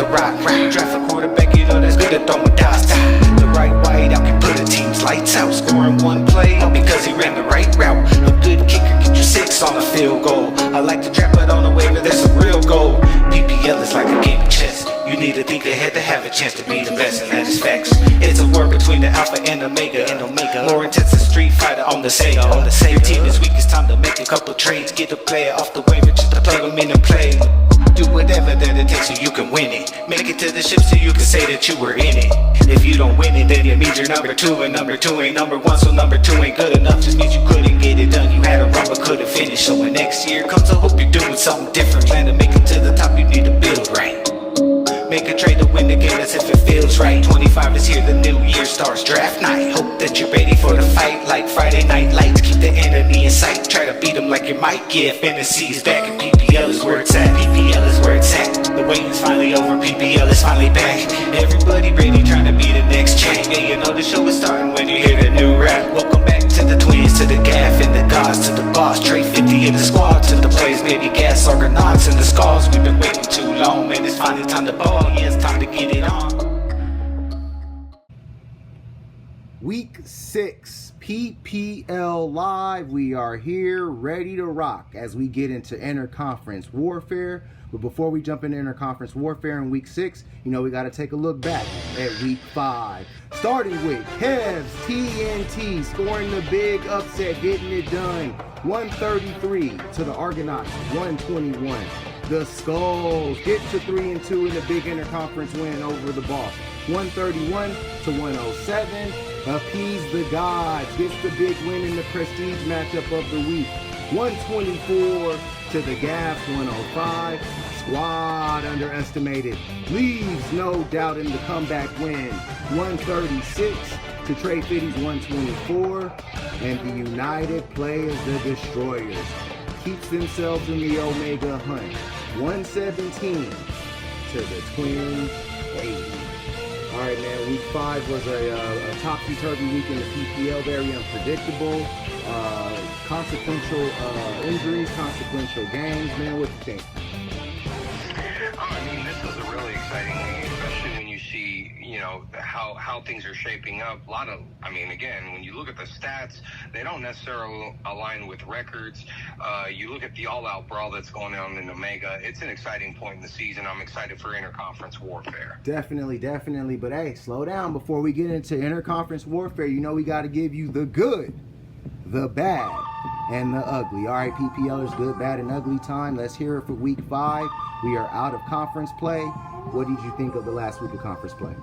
rock. Draft a quarterback, you know that's good at throwing dots. The right wide out can put a team's lights out. Scoring one play because he ran the right route. A good kicker get you 6 on a field goal. I like to trap it on the waiver, that's a real goal. PPL is like a game of chess. You need to think ahead to have a chance to be the best, and that is facts. It's a war between the alpha and omega. More intense than Street Fighter on the Sega. Your team is weak, it's time to make a couple trades. Get a player off the waiver just to plug them in and play. Do whatever that it takes so you can win it. Make it to the ship so you can say that you were in it. If you don't win it, then it means you're number 2, and number 2 ain't number 1, so number 2 ain't good enough. Just means you couldn't get it done. You had a run but couldn't finish. So when next year comes, I hope you're doing something different. Plan to make it to the top, you need to build right. Make a trade to win the game as if it feels right. 25 is here, the new year starts, draft night. Hope that you're ready for the fight like Friday night lights. Keep the enemy in sight, try to beat them like you might. Yeah, fantasy is back and PPL is where it's at. PPL is where it's at. The wait is finally over, PPL is finally back. Everybody ready, trying to be the next champ. Yeah, you know the show is starting when you hear the new rap. Welcome back to the twins, to the gaff and the gods, to the boss. Trade 50 in the squad, to the plays, baby gas, Argonauts and the skulls. We've been waiting too long, man, it's finally time to ball. Yeah, it's time to get it on. Week 6 PPL Live. We are here ready to rock as we get into interconference warfare. But before we jump into interconference warfare in week 6, you know we got to take a look back at week 5. Starting with Kev's TNT scoring the big upset, getting it done. 133 to the Argonauts, 121. The Skulls get to 3-2 in the big interconference win over the Boss. 131 to 107. Appease the Gods gets the big win in the prestige matchup of the week. 124 to the GAFF, 105. Squad underestimated leaves no doubt in the comeback win. 136 to Trey Fitty's 124. And the United Players, the Destroyers, keeps themselves in the Omega hunt. 117 to the Twins 80. All right, man, week 5 was a topsy-turvy week in the PPL, very unpredictable. Consequential injuries, consequential games. Man, what you think? I mean, this was a really exciting week, especially when you see, you know, how things are shaping up. A lot of, I mean, again, when you look at the stats, they don't necessarily align with records. You look at the all-out brawl that's going on in Omega. It's an exciting point in the season. I'm excited for interconference warfare. Definitely. But hey, slow down before we get into interconference warfare. You know we got to give you the good, the bad, and the ugly. All right, PPLers, good, bad, and ugly time. Let's hear it for week 5. We are out of conference play. What did you think of the last week of conference play?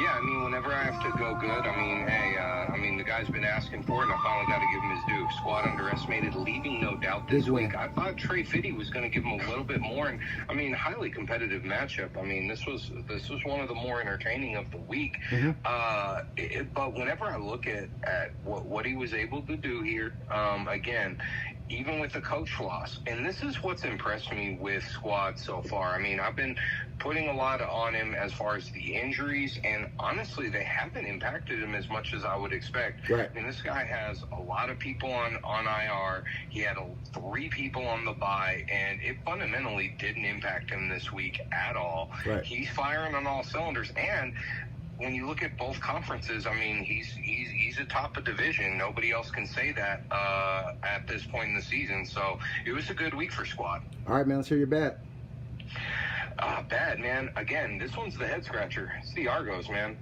Yeah, I mean, whenever I have to go good, I mean, hey, the guy's been asking for it, and I finally got to give him his due. Squad underestimated, leaving no doubt this week. I thought Trey Fitty was going to give him a little bit more, and I mean, highly competitive matchup. I mean, this was one of the more entertaining of the week. But whenever I look at what he was able to do here, again, even with the coach loss, and this is what's impressed me with Squad so far. I mean, I've been putting a lot on him as far as the injuries, and honestly, they haven't impacted him as much as I would expect. Right. I mean, this guy has a lot of people on IR. He had 3 people on the bye, and it fundamentally didn't impact him this week at all. Right. He's firing on all cylinders, and when you look at both conferences, I mean, he's atop a division. Nobody else can say that at this point in the season. So it was a good week for Squad. All right, man, let's hear your bad. Bad, man. Again, this one's the head scratcher. It's the Argos, man.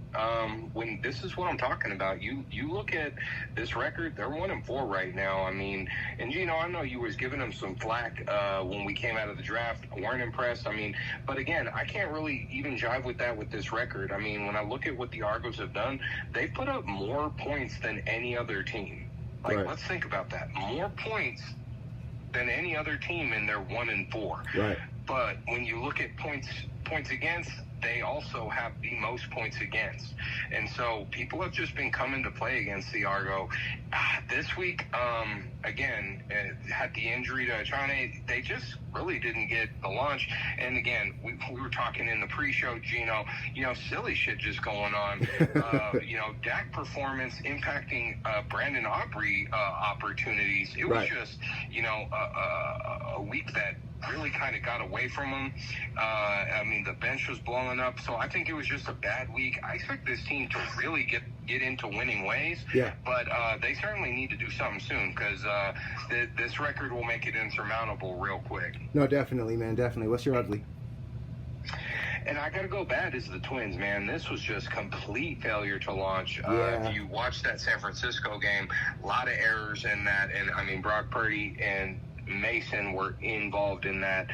When this is what I'm talking about. You look at this record, they're 1-4 right now. I mean, and you know, I know you was giving them some flack when we came out of the draft. I weren't impressed. I mean, but again, I can't really even jive with that with this record. I mean, when I look at what the Argos have done, they put up more points than any other team. Like, right. Let's think about that. More points than any other team, and they're 1-4. Right. But when you look at points against, they also have the most points against. And so people have just been coming to play against the Argo. This week, again, had the injury to Achane. They just really didn't get the launch. And again, we were talking in the pre-show, Gino, you know, silly shit just going on. You know, Dak performance impacting Brandon Aubrey opportunities. It was just, you know, a week that really kind of got away from them. I mean, the bench was blowing up, so I think it was just a bad week. I expect this team to really get into winning ways, but they certainly need to do something soon, because this record will make it insurmountable real quick. No, definitely, man, definitely. What's your ugly? And I got to go bad is the Twins, man. This was just complete failure to launch. If you watch that San Francisco game, a lot of errors in that. And, I mean, Brock Purdy and Mason were involved in that.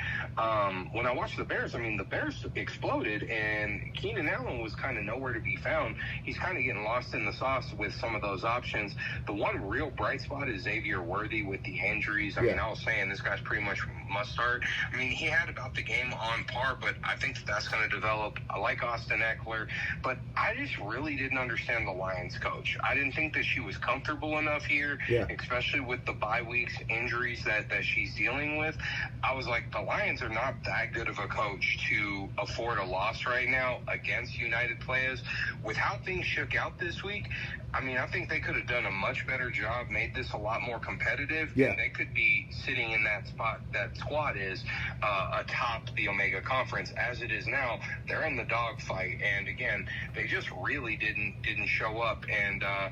When I watched the Bears, I mean, the Bears exploded, and Keenan Allen was kind of nowhere to be found. He's kind of getting lost in the sauce with some of those options. The one real bright spot is Xavier Worthy with the injuries. I mean, I was saying this guy's pretty much must start. I mean, he had about the game on par, but I think that's going to develop. I like Austin Eckler, but I just really didn't understand the Lions coach. I didn't think that she was comfortable enough here, especially with the bye weeks, injuries that she's dealing with. I was like, the Lions are not that good of a coach to afford a loss right now against United players. With how things shook out this week, I mean, I think they could have done a much better job, made this a lot more competitive, and they could be sitting in that spot that squad is atop the Omega Conference. As it is now, they're in the dogfight, and again, they just really didn't show up. And UP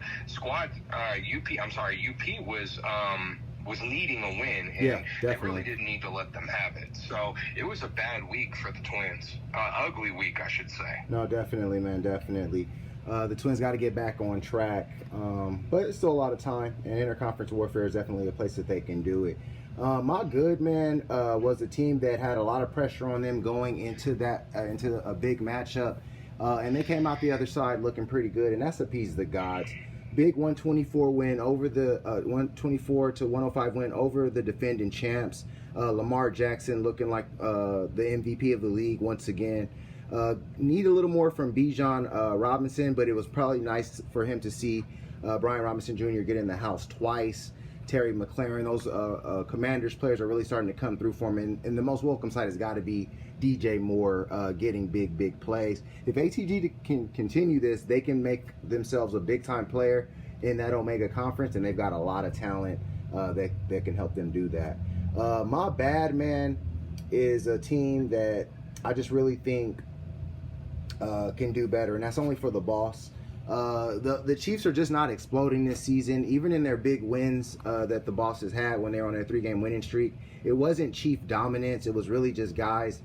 was needing a win, and they really didn't need to let them have it. So it was a bad week for the Twins. Ugly week, I should say. No, definitely, man, definitely. The Twins got to get back on track, but it's still a lot of time, and interconference warfare is definitely a place that they can do it. My good, man, was a team that had a lot of pressure on them going into that into a big matchup, and they came out the other side looking pretty good, and that's Appease the Gods. Big 124 win over the 124 to 105 win over the defending champs. Lamar Jackson looking like the MVP of the league once again. Need a little more from Bijan Robinson, but it was probably nice for him to see Brian Robinson Jr. get in the house twice. Terry McLaurin, those Commanders players are really starting to come through for him. And the most welcome side has got to be DJ Moore getting big plays. If ATG can continue this, they can make themselves a big-time player in that Omega Conference, and they've got a lot of talent that can help them do that. My bad, man, is a team that I just really think can do better, and that's only for the boss. The Chiefs are just not exploding this season. Even in their big wins that the bosses had when they were on their 3-game winning streak, it wasn't Chief dominance. It was really just guys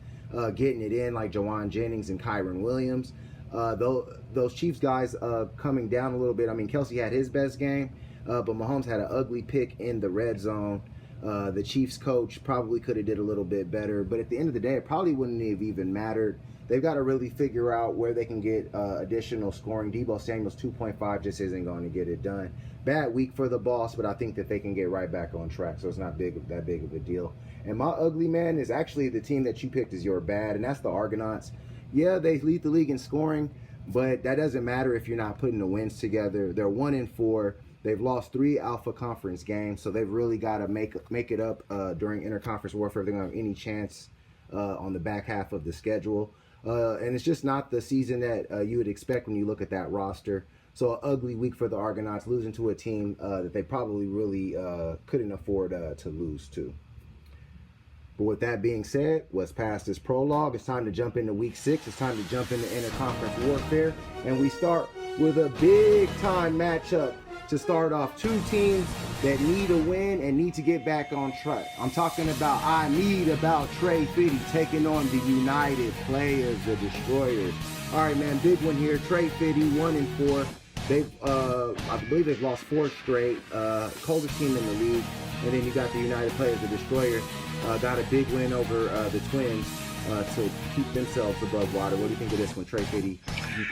getting it in, like Jawan Jennings and Kyron Williams. Those Chiefs guys coming down a little bit. I mean, Kelsey had his best game, but Mahomes had an ugly pick in the red zone. The Chiefs coach probably could have did a little bit better, but at the end of the day, it probably wouldn't have even mattered. They've got to really figure out where they can get additional scoring. Deebo Samuel's 2.5 just isn't going to get it done. Bad week for the boss, but I think that they can get right back on track, so it's not that big of a deal. And my ugly, man, is actually the team that you picked as your bad, and that's the Argonauts. Yeah, they lead the league in scoring, but that doesn't matter if you're not putting the wins together. They're 1-4. They've lost 3 Alpha Conference games, so they've really got to make it up during interconference warfare if they're going to have any chance on the back half of the schedule. And it's just not the season that you would expect when you look at that roster. So an ugly week for the Argonauts, losing to a team that they probably really couldn't afford to lose to. But with that being said, what's past is prologue. It's time to jump into week 6. It's time to jump into interconference warfare. And we start with a big-time matchup to start off. 2 teams that need a win and need to get back on track. I'm talking about Trey Fitty taking on the United Players, the Destroyers. All right, man, big one here. Trey Fitty, 1-4. They've, I believe they've lost 4 straight. Coldest team in the league. And then you got the United Players, the Destroyers, got a big win over the Twins to keep themselves above water. What do you think of this one, Trey Fitty?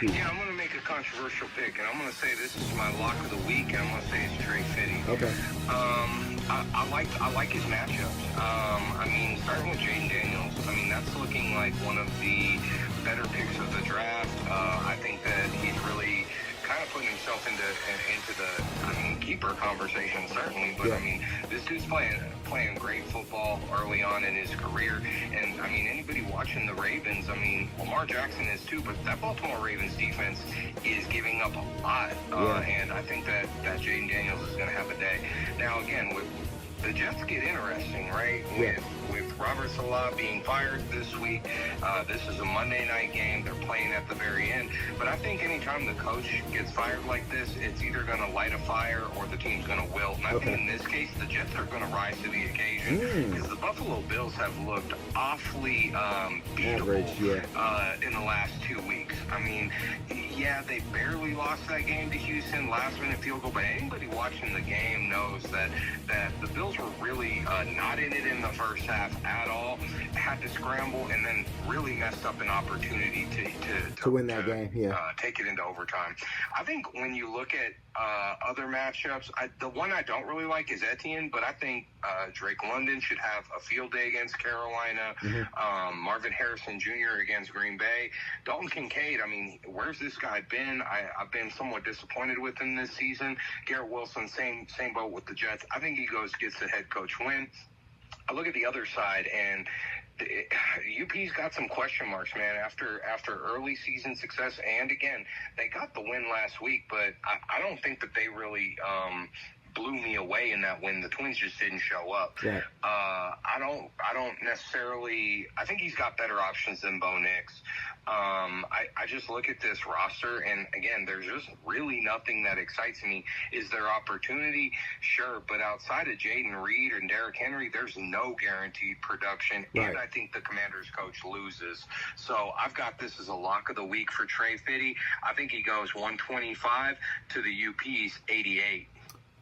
Yeah, I'm going to make a controversial pick, and I'm going to say this is my lock of the week, and I'm going to say it's Trey Fitty. Okay. I like his matchups. I mean, starting with Jaden Daniels, I mean, that's looking like one of the better picks of the draft. I think that he's really kind of putting himself into the keeper conversation, certainly, but I mean, this dude's playing great football early on in his career, and I mean, anybody watching the Ravens, I mean, Lamar Jackson is too, but that Baltimore Ravens defense is giving up a lot, and I think that Jaden Daniels is going to have a day. Now, again, the Jets get interesting, right? With Robert Salah being fired this week. This is a Monday night game. They're playing at the very end. But I think anytime the coach gets fired like this, it's either going to light a fire or the team's going to wilt. And I think in this case, the Jets are going to rise to the occasion because the Buffalo Bills have looked awfully beatable in the last 2 weeks. I mean, yeah, they barely lost that game to Houston, last-minute field goal, but anybody watching the game knows that the Bills were really not in it in the first half at all, had to scramble, and then really messed up an opportunity to win that game, take it into overtime. I think when you look at other matchups, the one I don't really like is Etienne, but I think Drake London should have a field day against Carolina. Marvin Harrison Jr. against Green Bay. Dalton Kincaid, I mean, where's this guy been? I've been somewhat disappointed with him this season. Garrett Wilson, same boat with the Jets. I think he gets the head coach win. I look at the other side, and UP's got some question marks, man, after early season success. And again, they got the win last week, but I don't think that they really blew me away in that win. The Twins just didn't show up. I don't necessarily. I think he's got better options than Bo Nix. I just look at this roster, and again, there's just really nothing that excites me. Is there opportunity? Sure, but outside of Jaden Reed and Derrick Henry, there's no guaranteed production, and I think the Commanders coach loses. So I've got this as a lock of the week for Trey Fiddy. I think he goes 125 to the UP's 88.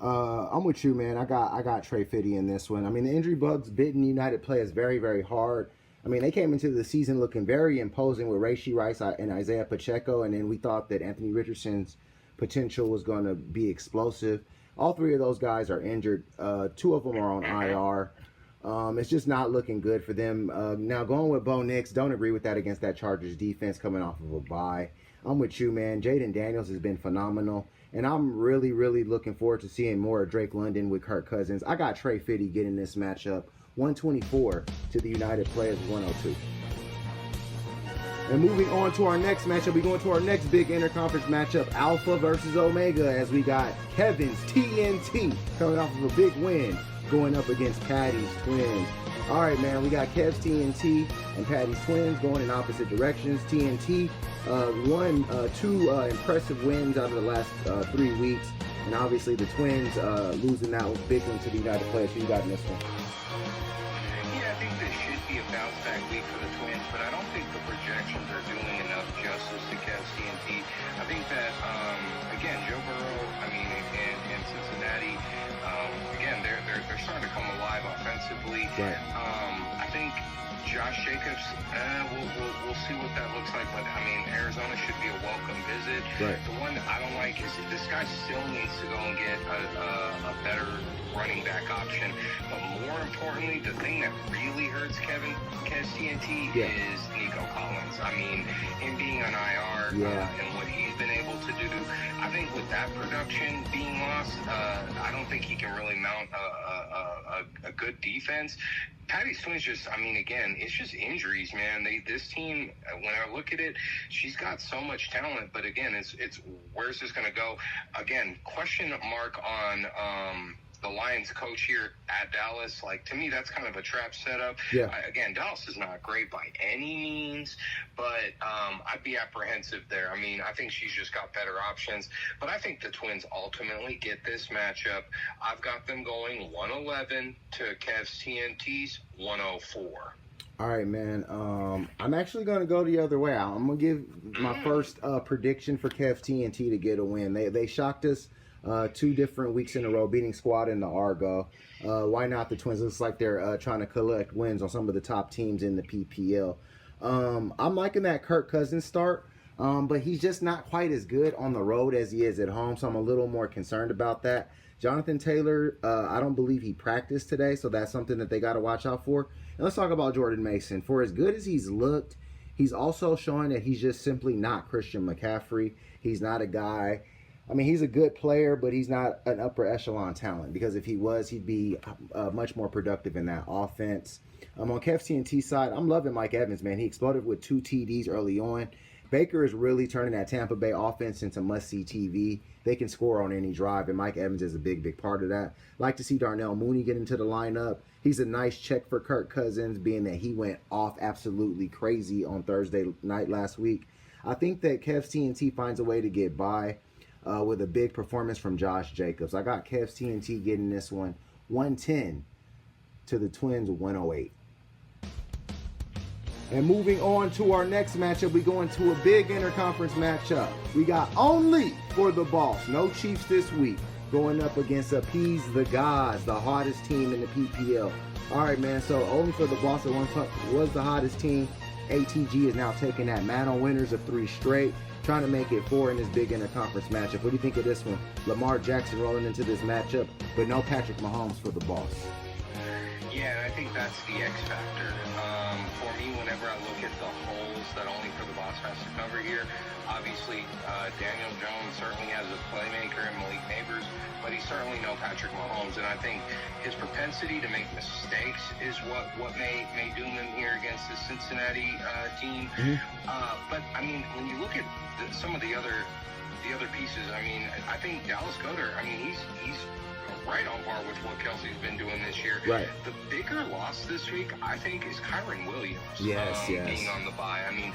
I'm with you, man. I got Trey Fiddy in this one. I mean, the injury bugs bitten United players very, very hard. I mean, they came into the season looking very imposing with Rashee Rice and Isaiah Pacheco, and then we thought that Anthony Richardson's potential was going to be explosive. All three of those guys are injured. Two of them are on IR. It's just not looking good for them. Now, going with Bo Nix, don't agree with that against that Chargers defense coming off of a bye. I'm with you, man. Jaden Daniels has been phenomenal, and I'm really, really looking forward to seeing more of Drake London with Kirk Cousins. I got Trey Fiddy getting this matchup. 124 to the United players, 102. And moving on to our next matchup, we going to our next big interconference matchup, Alpha versus Omega, as we got Kevin's TNT coming off of a big win going up against Patty's Twins. All right, man, we got Kev's TNT and Patty's Twins going in opposite directions. TNT won two impressive wins out of the last 3 weeks, and obviously the Twins losing that big one to the United players. Who you got in this one? I think this should be a bounce back week for the Twins, but I don't think the projections are doing enough justice to Kev's TNT. I think that, again, Joe Burrow, I mean, and Cincinnati, again, they're starting to come alive offensively. I think Josh Jacobs, we'll see what that looks like, but I mean, Arizona should be a welcome visit. The one that I don't like is this guy still needs to go and get a better running back option. But more importantly, the thing that really hurts Kev's TNT is Nico Collins. I mean, him being on IR and what he's been able to do, I think with that production being lost, I don't think he can really mount a good defense. Patty's Twins just, I mean, again, it's just injuries, man. This team, when I look at it, she's got so much talent, but again, it's where's this going to go? Again, question mark on the Lions coach here at Dallas. Like, to me, that's kind of a trap setup. Again, Dallas is not great by any means, but I'd be apprehensive there. I mean, I think she's just got better options, but I think the Twins ultimately get this matchup. I've got them going 111 to Kev's TNT's 104. All right, man. I'm actually going to go the other way. I'm going to give my first prediction for Kev TNT to get a win. They shocked us 2 different weeks in a row, beating Squad in the Argo. Why not the Twins? Looks like they're trying to collect wins on some of the top teams in the PPL. I'm liking that Kirk Cousins start, but he's just not quite as good on the road as he is at home, so I'm a little more concerned about that. Jonathan Taylor, I don't believe he practiced today, so that's something that they got to watch out for. And let's talk about Jordan Mason. For as good as he's looked, he's also showing that he's just simply not Christian McCaffrey. He's not a guy. I mean, he's a good player, but he's not an upper echelon talent, because if he was, he'd be much more productive in that offense. On Kev TNT side, I'm loving Mike Evans, man. He exploded with 2 TDs early on. Baker is really turning that Tampa Bay offense into must-see TV. They can score on any drive, and Mike Evans is a big part of that. Like to see Darnell Mooney get into the lineup. He's a nice check for Kirk Cousins, being that he went off absolutely crazy on Thursday night last week. I think that Kev's TNT finds a way to get by with a big performance from Josh Jacobs. I got Kev's TNT getting this one 110 to the Twins 108. And moving on to our next matchup, we go into a big interconference matchup. We got only for the boss, no Chiefs this week, going up against Appease the Gods, the hottest team in the PPL. All right, man, so only for the boss at one time was the hottest team. ATG is now taking that mantle winners of 3 straight, trying to make it 4 in this big interconference matchup. What do you think of this one? Lamar Jackson rolling into this matchup, but no Patrick Mahomes for the boss. Yeah, and I think that's the X factor. For me, whenever I look at the holes that only for the boss has to cover here, obviously Daniel Jones certainly has a playmaker in Malik Neighbors, but he's certainly no Patrick Mahomes. And I think his propensity to make mistakes is what may doom him here against the Cincinnati team. But I mean, when you look at some of the other pieces, I mean, I think Dallas Goedert, I mean, he's right on par with what Kelsey's been doing this year. Right. The bigger loss this week, I think, is Kyron Williams. Yes. Being on the bye. I mean,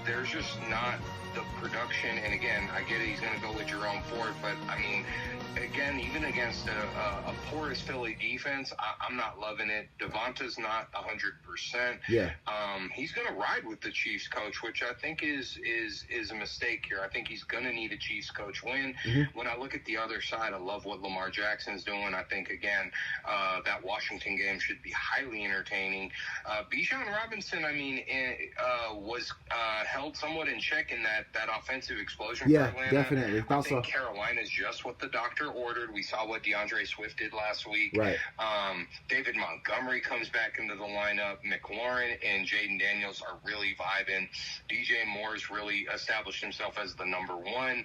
there's just not the production. And again, I get it, he's going to go with Jerome Ford, but I mean, again, even against a porous Philly defense, I'm not loving it. Devonta's not 100%. Yeah. He's going to ride with the Chiefs coach, which I think is a mistake here. I think he's going to need a Chiefs coach win. When I look at the other side, I love what Lamar Jackson's doing. I think, again, that Washington game should be highly entertaining. Bijan Robinson, I mean, was held somewhat in check in that offensive explosion for Atlanta. Yeah, definitely. I think Carolina's just what the doctor ordered. We saw what DeAndre Swift did last week. Right. David Montgomery comes back into the lineup. McLaurin and Jaden Daniels are really vibing. DJ Moore's really established himself as the number one.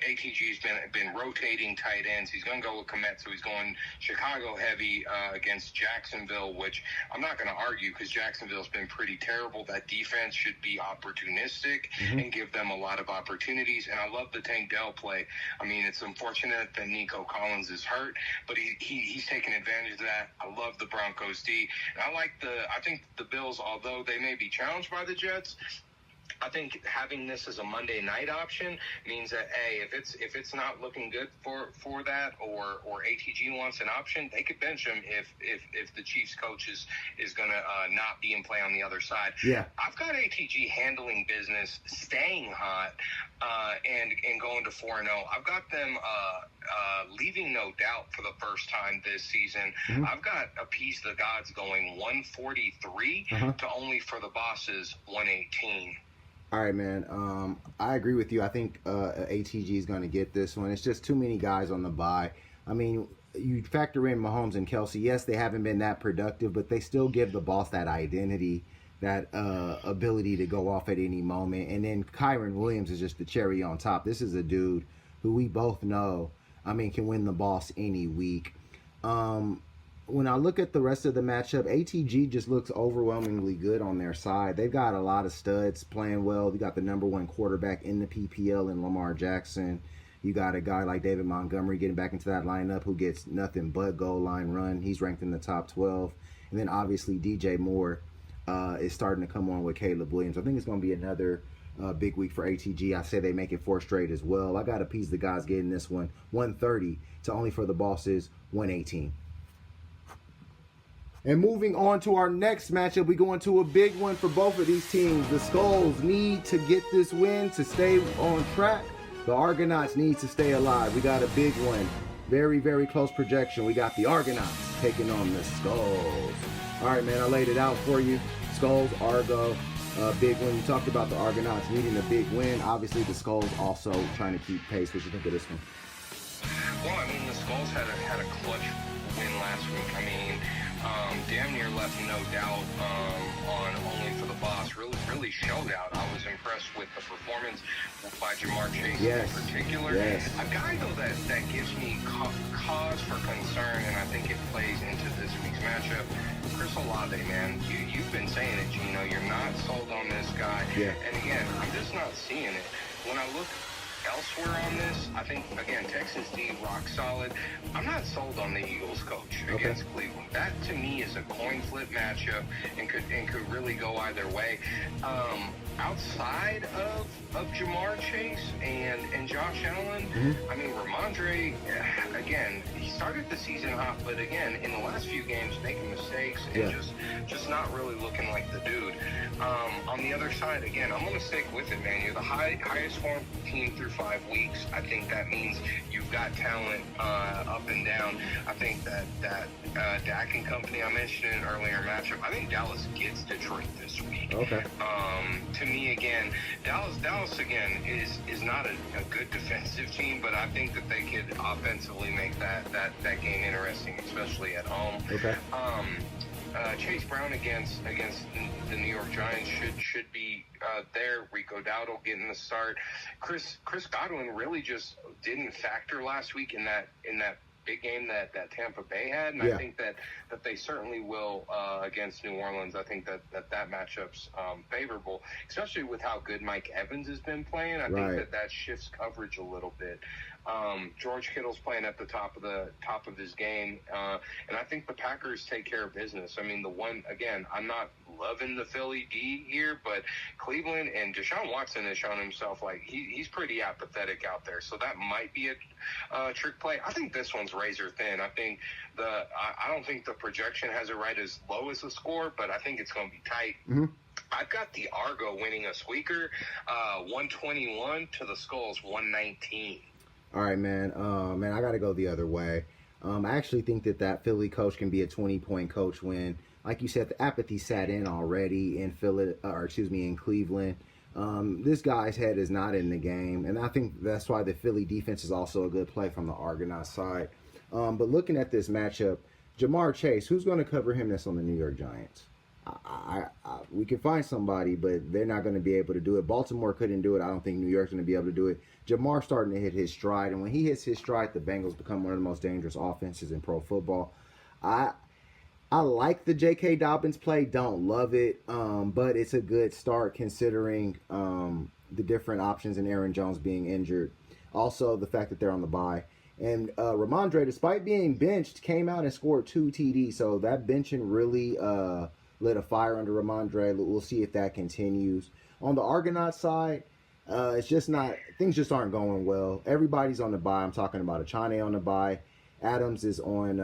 ATG's been rotating tight ends. He's going to go with Komet, so he's going Chicago heavy against Jacksonville, which I'm not going to argue because Jacksonville's been pretty terrible. That defense should be opportunistic and give them a lot of opportunities. And I love the Tank Dell play. I mean, it's unfortunate that Nico Collins is hurt, but he's taking advantage of that. I love the Broncos D. And I think the Bills, although they may be challenged by the Jets, I think having this as a Monday night option means that if it's not looking good for that, or ATG wants an option, they could bench him if the Chiefs coach is going to not be in play on the other side. Yeah, I've got ATG handling business, staying hot, and going to 4-0. I've got them leaving no doubt for the first time this season. I've got Appease the Gods going 143 to only for the bosses 118. All right, man. I agree with you. I think ATG is going to get this one. It's just too many guys on the bye. I mean, you factor in Mahomes and Kelsey. Yes, they haven't been that productive, but they still give the boss that identity, that ability to go off at any moment. And then Kyron Williams is just the cherry on top. This is a dude who we both know, I mean, can win the boss any week. When I look at the rest of the matchup, ATG just looks overwhelmingly good on their side. They've got a lot of studs playing well. You got the number one quarterback in the PPL in Lamar Jackson. You got a guy like David Montgomery getting back into that lineup who gets nothing but goal line run. He's ranked in the top 12. And then obviously DJ Moore is starting to come on with Caleb Williams. I think it's going to be another big week for ATG. I say they make it 4 straight as well. I got Appease the Guys getting this one 130 to only for the bosses 118. And moving on to our next matchup, we go into a big one for both of these teams. The Skulls need to get this win to stay on track. The Argonauts need to stay alive. We got a big one. Very, very close projection. We got the Argonauts taking on the Skulls. All right, man, I laid it out for you. Skulls, Argo, big win. You talked about the Argonauts needing a big win. Obviously, the Skulls also trying to keep pace. What do you think of this one? Well, I mean, the Skulls had a clutch win last week. I mean, damn near left no doubt on only for the boss. Really showed out. I was impressed impressed with the performance by Jamar Chase Yes. in particular. Yes. A guy, though, that gives me cause for concern, and I think it plays into this week's matchup, Chris Olave, man. You've been saying it, Gino. You're not sold on this guy. Yeah. And again, I'm just not seeing it. When I look elsewhere on this, I think, again, Texas D, rock solid. I'm not sold on the Eagles coach against Cleveland. That, to me, is a coin flip matchup and could really go either way. Outside of Jamar Chase and Josh Allen, I mean, Ramondre, again, he started the season hot, but again, in the last few games, making mistakes and just not really looking like the dude. On the other side, again, I'm going to stick with it, man. You're the highest scoring team through 5 weeks. I think that means you've got talent up and down. I think that Dak and company, I mentioned in an earlier matchup, I think Dallas gets Detroit this week. Okay. To me, again, Dallas again is not a good defensive team, but I think that they could offensively make that game interesting, especially at home. Okay. Chase Brown against the New York Giants should be there. Rico Dowdle getting the start. Chris Godwin really just didn't factor last week in that big game that Tampa Bay had, and I think that they certainly will against New Orleans. I think that matchup's favorable, especially with how good Mike Evans has been playing. I think that shifts coverage a little bit. George Kittle's playing at the top of his game, and I think the Packers take care of business. I mean, I'm not loving the Philly D here, but Cleveland and Deshaun Watson has shown himself like he's pretty apathetic out there, so that might be a trick play. I think this one's razor thin. I don't think the projection has it right as low as the score, but I think it's going to be tight. I've got the Argo winning a squeaker, 121 to the Skulls 119. All right, man. Man, I got to go the other way. I actually think that Philly coach can be a 20-point coach win. Like you said, the apathy sat in already in in Cleveland. This guy's head is not in the game, and I think that's why the Philly defense is also a good play from the Argonaut side. But looking at this matchup, Jamar Chase, who's going to cover him that's on the New York Giants? We can find somebody, but they're not going to be able to do it. Baltimore couldn't do it. I don't think New York's going to be able to do it. Jamar's starting to hit his stride, and when he hits his stride, the Bengals become one of the most dangerous offenses in pro football. I like the J.K. Dobbins play. Don't love it, but it's a good start considering the different options and Aaron Jones being injured. Also, the fact that they're on the bye. And Ramondre, despite being benched, came out and scored 2 TDs. So that benching really lit a fire under Ramondre. We'll see if that continues. On the Argonaut side, it's just not, things just aren't going well. Everybody's on the bye. I'm talking about Achane on the bye. Adams is on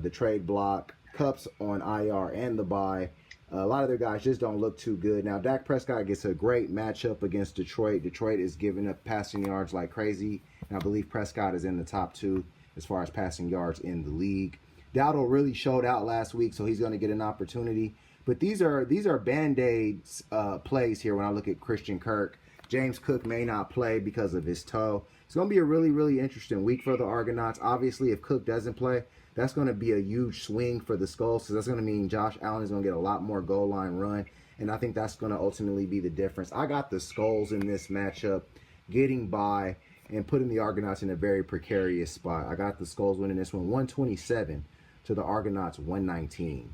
the trade block. Kupp's on IR and the bye. A lot of their guys just don't look too good. Now, Dak Prescott gets a great matchup against Detroit. Detroit is giving up passing yards like crazy. And I believe Prescott is in the top 2 as far as passing yards in the league. Dowdle really showed out last week, so he's going to get an opportunity. But these are Band-Aids plays here when I look at Christian Kirk. James Cook may not play because of his toe. It's going to be a really, really interesting week for the Argonauts. Obviously, if Cook doesn't play, that's going to be a huge swing for the Skulls. So that's going to mean Josh Allen is going to get a lot more goal line run. And I think that's going to ultimately be the difference. I got the Skulls in this matchup getting by and putting the Argonauts in a very precarious spot. I got the Skulls winning this one 127 to the Argonauts 119.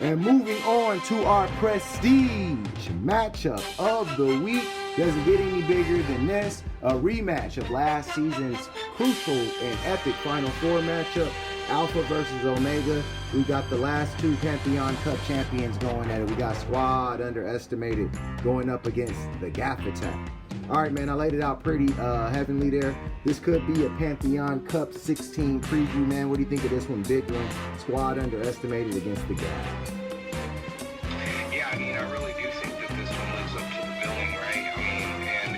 And moving on to our prestige matchup of the week. Doesn't get any bigger than this. A rematch of last season's crucial and epic Final Four matchup. Alpha versus Omega. We got the last 2 Pantheon Cup champions going at it. We got Squad Underestimated going up against the GAFF Attack. All right, man, I laid it out pretty heavenly there. This could be a Pantheon Cup 16 preview, man. What do you think of this one? Big one. Squad Underestimated against the GAFF. Yeah, I mean, I really do think that this one lives up to the billing, right? I mean,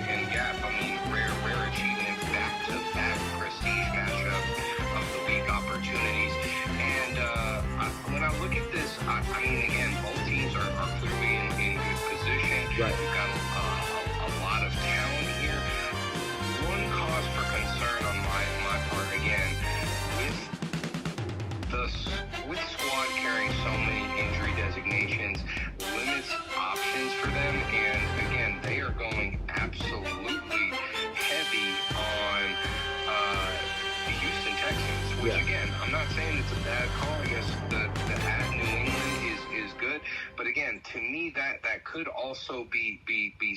and GAFF, I mean, rare achievement, back-to-back prestige matchup of the week opportunities. And when I look at this, I mean, again, both teams are clearly in good position. Right. We've got a lot of talent here. One cause for concern on my part, again, with Squad carrying so many injury designations, limits options for them, and Which, Yeah. again, I'm not saying it's a bad call. I guess the at New England is good. But again, to me, that could also be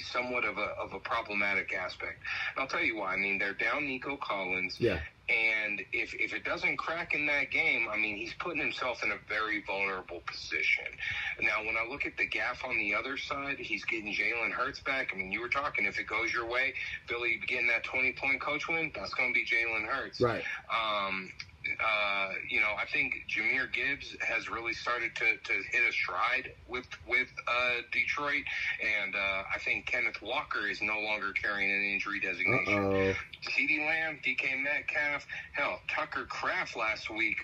somewhat of a problematic aspect. And I'll tell you why. I mean, they're down Nico Collins. Yeah. And if it doesn't crack in that game, I mean, he's putting himself in a very vulnerable position. Now, when I look at the gaff on the other side, he's getting Jalen Hurts back. I mean, you were talking, if it goes your way, Billy getting that 20-point coach win, that's going to be Jalen Hurts. Right. I think Jahmyr Gibbs has really started to hit a stride with Detroit, and I think Kenneth Walker is no longer carrying an injury designation. CeeDee Lamb, DK Metcalf, hell, Tucker Kraft last week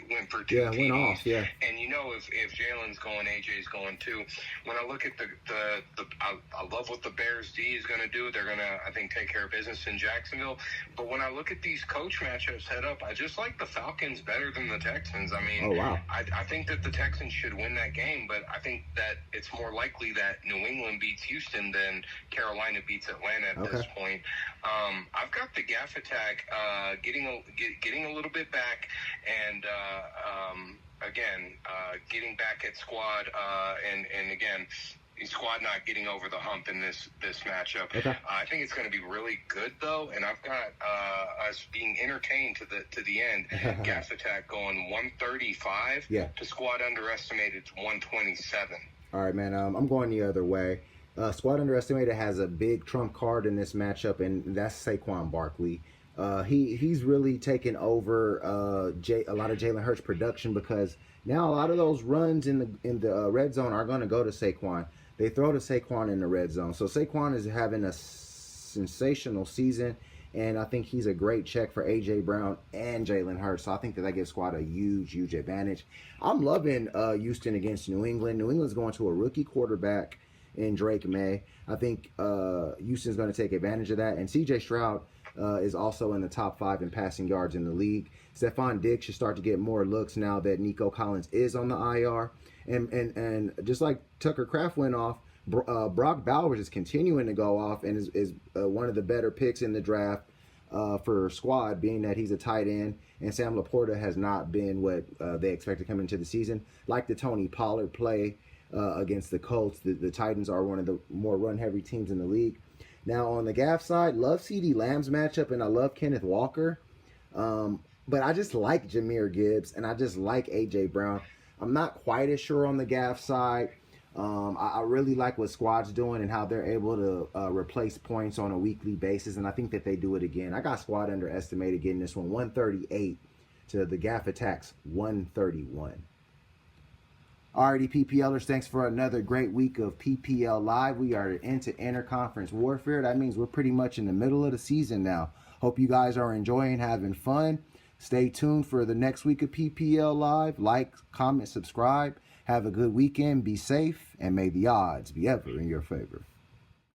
went for 2 TDs. Went off, yeah. And if Jalen's going, AJ's going too. When I look at I love what the Bears D is going to do. They're going to, I think, take care of business in Jacksonville. But when I look at these coach matchups head up, I just like the Falcons better than the Texans. I mean, I think that the Texans should win that game, but I think that it's more likely that New England beats Houston than Carolina beats Atlanta at this point. I've got the Gaff attack getting a little bit back, and again, getting back at squad, and again, squad not getting over the hump in this matchup. I think it's going to be really good though, and I've got us being entertained to the end. Gaff attack going 135 to squad underestimated 127. All right, man. I'm going the other way. Squad underestimated has a big trump card in this matchup, and that's Saquon Barkley. He's really taken over a lot of Jalen Hurts' production, because now a lot of those runs in the red zone are going to go to Saquon. They throw to Saquon in the red zone. So Saquon is having a sensational season, and I think he's a great check for A.J. Brown and Jalen Hurts. So I think that gives squad a huge advantage. I'm loving Houston against New England. New England's going to a rookie quarterback in Drake May. I think Houston's going to take advantage of that. And C.J. Stroud is also in the top 5 in passing yards in the league. Stephon Diggs should start to get more looks now that Nico Collins is on the IR. And just like Tucker Kraft went off, Brock Bowers is continuing to go off and is one of the better picks in the draft for squad, being that he's a tight end. And Sam Laporta has not been what they expected coming into the season. Like the Tony Pollard play against the Colts, the Titans are one of the more run-heavy teams in the league. Now, on the Gaff side, love CeeDee Lamb's matchup, and I love Kenneth Walker. But I just like Jahmyr Gibbs, and I just like A.J. Brown. I'm not quite as sure on the Gaff side. I really like what squad's doing and how they're able to replace points on a weekly basis, and I think that they do it again. I got squad underestimated getting this one 138 to the Gaff attacks 131. Alrighty, PPLers, thanks for another great week of PPL Live. We are into interconference warfare. That means we're pretty much in the middle of the season now. Hope you guys are enjoying, having fun. Stay tuned for the next week of PPL Live. Like, comment, subscribe. Have a good weekend. Be safe, and may the odds be ever in your favor.